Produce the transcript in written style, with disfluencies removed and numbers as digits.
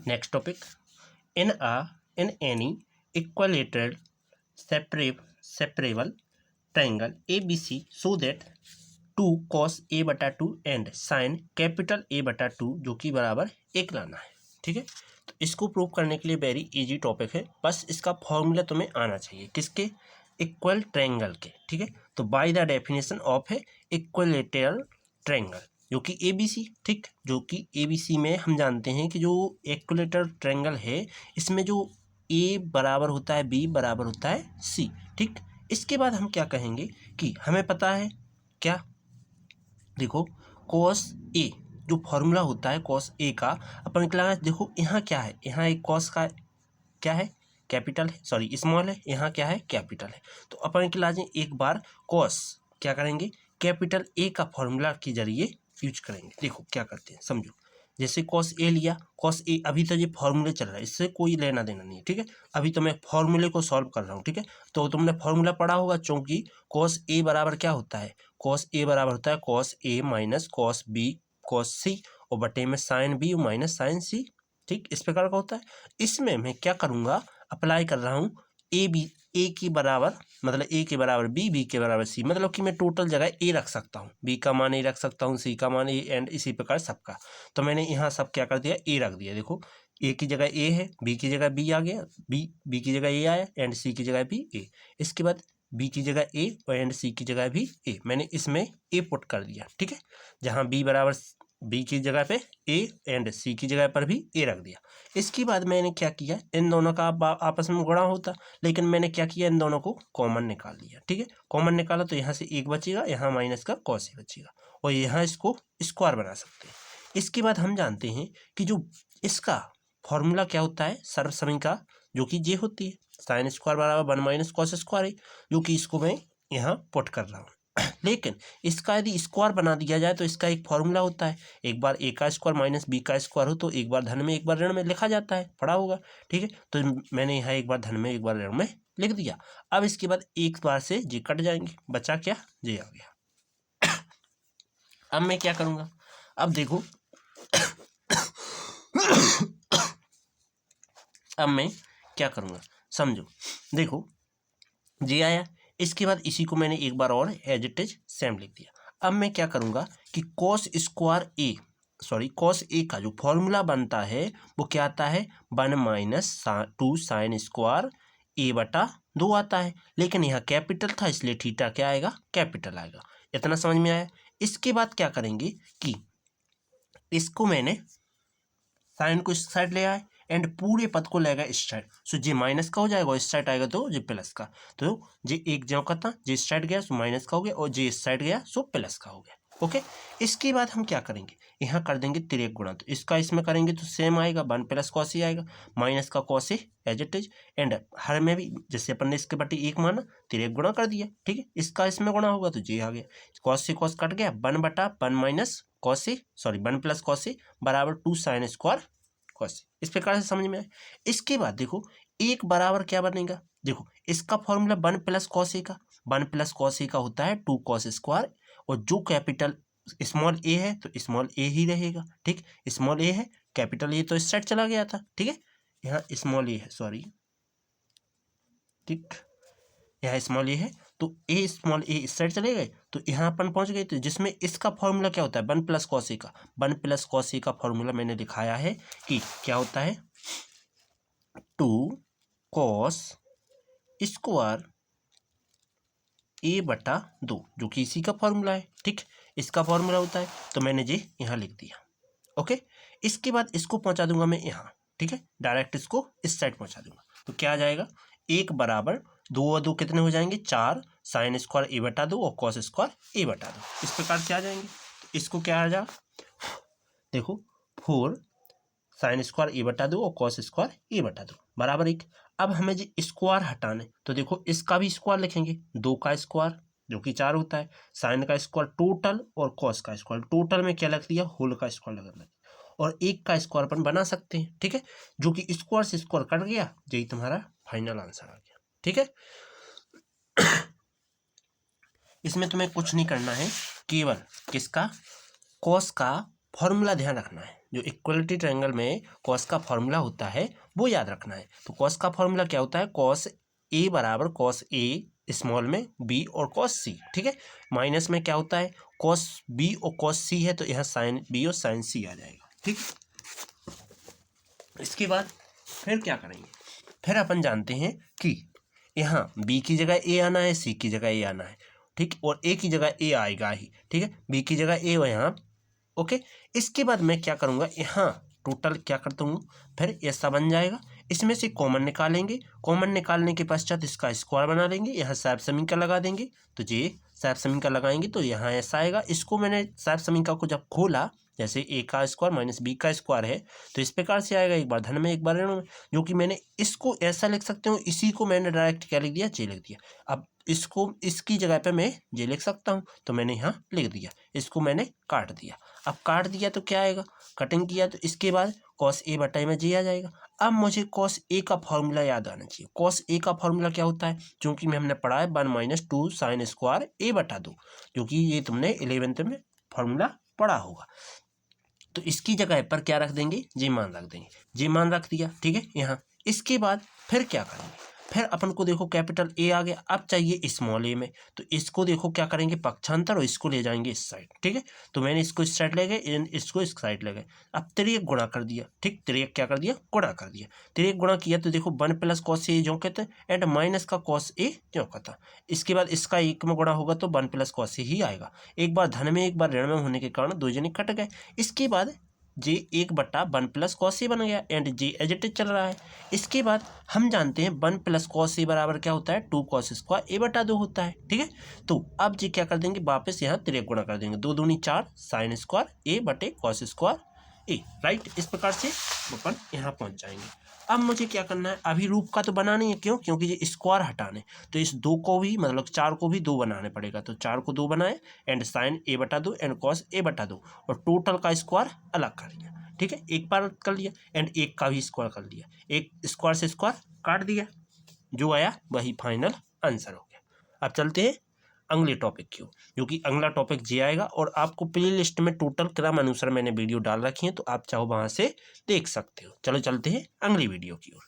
Next topic, in any equilateral separable triangle ABC so that 2 cos A/2 and sine capital A/2 जो कि बराबर 1 लाना है। ठीक है, तो इसको प्रूव करने के लिए वेरी इजी टॉपिक है, बस इसका फॉर्मूला तुम्हें आना चाहिए किसके, इक्वल ट्रायंगल के। ठीक है, तो बाय द डेफिनेशन ऑफ है इक्विलेटरल ट्रायंगल जो कि ABC, ठीक, जो कि ABC में हम जानते हैं कि जो इक्विलेटरल ट्रायंगल है इसमें जो A बराबर होता है B बराबर होता है C। ठीक, इसके बाद हम क्या कहेंगे कि हमें पता है क्या, देखो cos A जो फॉर्मूला होता है cos A का अपन निकला, देखो यहाँ क्या है, यहाँ एक cos का क्या है, कैपिटल है, सॉरी स्मॉल है, यहाँ क्या है कैपिटल है। तो अपन निकला जाए एक बार cos क्या करेंगे, कैपिटल A का फॉर्मूला के जरिए यूज करेंगे। देखो क्या करते हैं समझो, जैसे cos A लिया, cos A अभी तो ये फॉर्मूले चल रहा है, इससे कोई लेना देना नहीं है। ठीक है, अभी तो मैं फॉर्मूले को सॉल्व कर रहा हूँ। ठीक है, तो तुमने फॉर्मूला पढ़ा होगा, चूंकि cos A बराबर क्या होता है, cos A बराबर होता है cos A minus cos B cos C और बटे में sin B minus sin C। ठीक, इस प्रकार का होता है। इसमें मैं क्या करूँगा, अप्लाई कर रहा हूँ ए की बराबर, मतलब ए के बराबर बी के बराबर सी, मतलब कि मैं टोटल जगह ए रख सकता हूँ, बी का मान ए रख सकता हूँ, सी का मान ए, एंड इसी प्रकार सबका। तो मैंने यहाँ सब क्या कर दिया, ए रख दिया। देखो ए की जगह ए है, बी की जगह बी आ गया, बी की जगह ए आया, एंड सी की जगह भी ए। इसके बाद बी की जगह ए और एंड सी की जगह भी ए, मैंने इसमें ए पुट कर दिया। ठीक है, जहाँ बी बराबर बी की जगह पे ए एंड सी की जगह पर भी ए रख दिया। इसके बाद मैंने क्या किया, इन दोनों का आपस में गुणा होता, लेकिन मैंने क्या किया, इन दोनों को कॉमन निकाल लिया। ठीक है, कॉमन निकाला तो यहाँ से एक बचेगा, यहाँ माइनस का cos A बचेगा, और यहाँ इसको स्क्वायर बना सकते हैं। इसके बाद हम जानते हैं कि जो इसका फॉर्मूला क्या होता है सर्वसमय का, जो कि जे होती है साइन स्क्वायर बराबर 1 माइनस cos स्क्वायर है, जो कि इसको मैं यहाँ पुट कर रहा हूँ। लेकिन इसका यदि स्क्वायर बना दिया जाए तो इसका एक फॉर्मूला होता है, एक बार ए का स्क्वायर माइनस बी का स्क्वायर हो तो एक बार धन में एक बार ऋण में लिखा जाता है, पढ़ा होगा। ठीक है, तो मैंने यहाँ एक बार धन में एक बार ऋण में लिख दिया। अब इसके बाद एक बार से जे कट जाएंगे, बचा क्या, जे आ गया। अब मैं क्या करूँगा, अब देखो अब मैं क्या करूँगा समझो, देखो जे आया, इसके बाद इसी को मैंने एक बार और एज इट इज सेम लिख दिया। अब मैं क्या करूँगा कि cos स्क्वायर ए, सॉरी cos ए का जो फॉर्मूला बनता है वो क्या आता है, 1 माइनस 2 साइन स्क्वायर A/2 आता है, लेकिन यहाँ कैपिटल था इसलिए थीटा क्या आएगा, कैपिटल आएगा। इतना समझ में आया। इसके बाद क्या करेंगे कि इसको मैंने साइन को इस साइड ले आए एंड पूरे पद को लेगा इस साइड, सो जे माइनस का हो जाएगा, इस साइड आएगा तो जे प्लस का, तो जे एक जो का था जे इस साइड गया सो माइनस का हो गया, और जे इस साइड गया सो प्लस का हो गया। ओके, इसके बाद हम क्या करेंगे, यहाँ कर देंगे तिरेक गुणा, तो इसका इसमें करेंगे तो सेम आएगा, 1 प्लस cos A आएगा, माइनस का cos A as it is, and हर में भी जैसे अपन ने इसके बटे एक माना तिरेक गुणा कर दिया। ठीक है, इसका इसमें गुणा होगा तो जे आ गया, cos से cos कट गया, 1/1 minus cos A, sorry 1 plus cos A बराबर 2 साइन स्क्वायर cos A। इस प्रकार से समझ में आए। इसके बाद देखो एक बराबर क्या बनेगा, देखो इसका फॉर्मूला 1 प्लस cos A का, 1 प्लस cos A का होता है 2 cos स्क्वायर, और जो कैपिटल स्मॉल ए है तो स्मॉल ए ही रहेगा। ठीक, स्मॉल ए है, कैपिटल ए तो इस साइड चला गया था। ठीक है, यहाँ स्मॉल ए है, सॉरी, ठीक, यहाँ स्मॉल ए है तो ए स्मॉल ए इस साइड चले गए, तो यहाँ अपन पहुंच गए, तो जिसमें इसका फॉर्मूला क्या होता है 1 प्लस cos A का, 1 प्लस cos A का फॉर्मूला मैंने दिखाया है कि क्या होता है 2 cos स्क्वायर A/2, जो कि इसी का फॉर्मूला है। ठीक, इसका फॉर्मूला होता है, तो मैंने जी यहाँ लिख दिया। ओके, इसके बाद इसको पहुंचा दूंगा मैं यहाँ। ठीक है, डायरेक्ट इसको इस साइड पहुंचा दूंगा, तो क्या आ जाएगा, एक बराबर 2 और 2 कितने हो जाएंगे, 4 साइन स्क्वायर A/2 और cos स्क्वायर A/2, इस प्रकार से आ जाएंगे। तो इसको क्या आ जाएगा, देखो 4 साइन स्क्वायर A/2 और cos स्क्वायर A/2 बराबर 1। अब हमें जो स्क्वायर हटाने, तो देखो इसका भी स्क्वायर लिखेंगे, 2 का स्क्वायर जो कि 4 होता है, साइन का स्क्वायर टोटल और cos का स्क्वायर, टोटल में क्या लग दिया, होल का स्क्वायर लग दिया, और एक का स्क्वायर अपन बना सकते हैं। ठीक है, जो कि स्क्वायर से स्क्वायर कट गया, यही तुम्हारा फाइनल आंसर आ गया। ठीक है, इसमें तुम्हें कुछ नहीं करना है, केवल किसका, cos का फॉर्मूला ध्यान रखना है। जो इक्वलिटी ट्रायंगल में कॉस का फॉर्मूला होता है वो याद रखना है। तो कॉस का फॉर्मूला क्या होता है, कॉस ए बराबर कॉस ए स्मॉल में बी और कॉस सी, ठीक है। माइनस में क्या होता है, कॉस बी और कॉस सी है तो यहाँ साइन बी और साइन सी आ जाएगा, ठीक। इसके बाद फिर क्या करेंगे, फिर अपन जानते हैं कि यहाँ बी की जगह ए आना है, सी की जगह ए आना है, ठीक, और ए की जगह ए आएगा ही, ठीक है। बी की जगह ए यहाँ, ओके। इसके बाद मैं क्या करूँगा, यहाँ टोटल क्या करता हूँ, फिर ऐसा बन जाएगा। इसमें से कॉमन निकालेंगे, कॉमन निकालने के पश्चात इसका स्क्वायर बना लेंगे, यहाँ साहब समीका लगा देंगे। तो ये साहब समीका लगाएंगे तो यहाँ ऐसा आएगा। इसको मैंने साहब समीका को जब खोला, जैसे ए का स्क्वायर माइनस बी का स्क्वायर है तो इस प्रकार से आएगा, एक बार धन में एक बार ऋण में, जो कि मैंने इसको ऐसा लिख सकते हूँ। इसी को मैंने डायरेक्ट क्या लिख दिया, जे लिख दिया। अब इसको इसकी जगह पे मैं जे लिख सकता हूँ तो मैंने यहाँ लिख दिया, इसको मैंने काट दिया। अब काट दिया तो क्या आएगा, कटिंग किया तो इसके बाद कॉस ए बटा में जे आ जाएगा। अब मुझे कॉस ए का फॉर्मूला याद आना चाहिए। कॉस ए का फॉर्मूला क्या होता है, क्योंकि मैं हमने पढ़ा है 1 - 2 साइन स्क्वायर ए बटा 2, जो कि ये तुमने 11th में फॉर्मूला पढ़ा होगा। तो इसकी जगह पर क्या रख देंगे, जे मान रख देंगे, जे मान रख दिया, ठीक है यहाँ। इसके बाद फिर क्या करेंगे, फिर अपन को देखो कैपिटल ए आ गया, अब चाहिए स्मॉल ए में। तो इसको देखो क्या करेंगे, पक्षांतर, और इसको ले जाएंगे इस साइड, ठीक है। तो मैंने इसको इस साइड ले गए, इसको इस साइड ले गए। अब तिर्यक गुणा कर दिया, ठीक, तिर्यक क्या कर दिया, गुणा कर दिया। तिर्यक गुणा किया तो देखो 1 + cos ए जो कहते हैं एंड माइनस का cos ए जो कहता। इसके बाद इसका एक में गुणा होगा तो 1 + cos ए ही आएगा। एक बार धन में एक बार ऋण में होने के कारण दो जने कट गए। इसके बाद जे 1/1 + cos ए बन गया एंड जे एज इट इज चल रहा है। इसके बाद हम जानते हैं 1 + cos ए बराबर क्या होता है, 2 cos स्क्वायर ए बटा 2 होता है, ठीक है। तो अब जी क्या कर देंगे, वापस यहाँ तिर्यक गुणा कर देंगे, 2 दूनी 4 साइन स्क्वायर ए बटे cos स्क्वायर ए, राइट। इस प्रकार से अपन यहाँ पहुँच जाएंगे। अब मुझे क्या करना है, अभी रूप का तो बनाना ही है, क्यों, क्योंकि ये स्क्वायर हटाने, तो इस 2 को भी मतलब 4 को भी 2 बनाने पड़ेगा। तो 4 को 2 बनाए एंड साइन ए बटा 2 एंड कॉस ए बटा 2, और टोटल का स्क्वायर अलग कर लिया, ठीक है। एक बार कर लिया एंड एक का भी स्क्वायर कर लिया, एक स्क्वायर से स्क्वायर काट दिया, जो आया वही फाइनल आंसर हो गया। अब चलते हैं अगले टॉपिक की ओर, जो कि अगला टॉपिक जे आएगा, और आपको प्ले लिस्ट में टोटल क्रम अनुसार मैंने वीडियो डाल रखी है, तो आप चाहो वहाँ से देख सकते हो। चलो चलते हैं अगली वीडियो की ओर।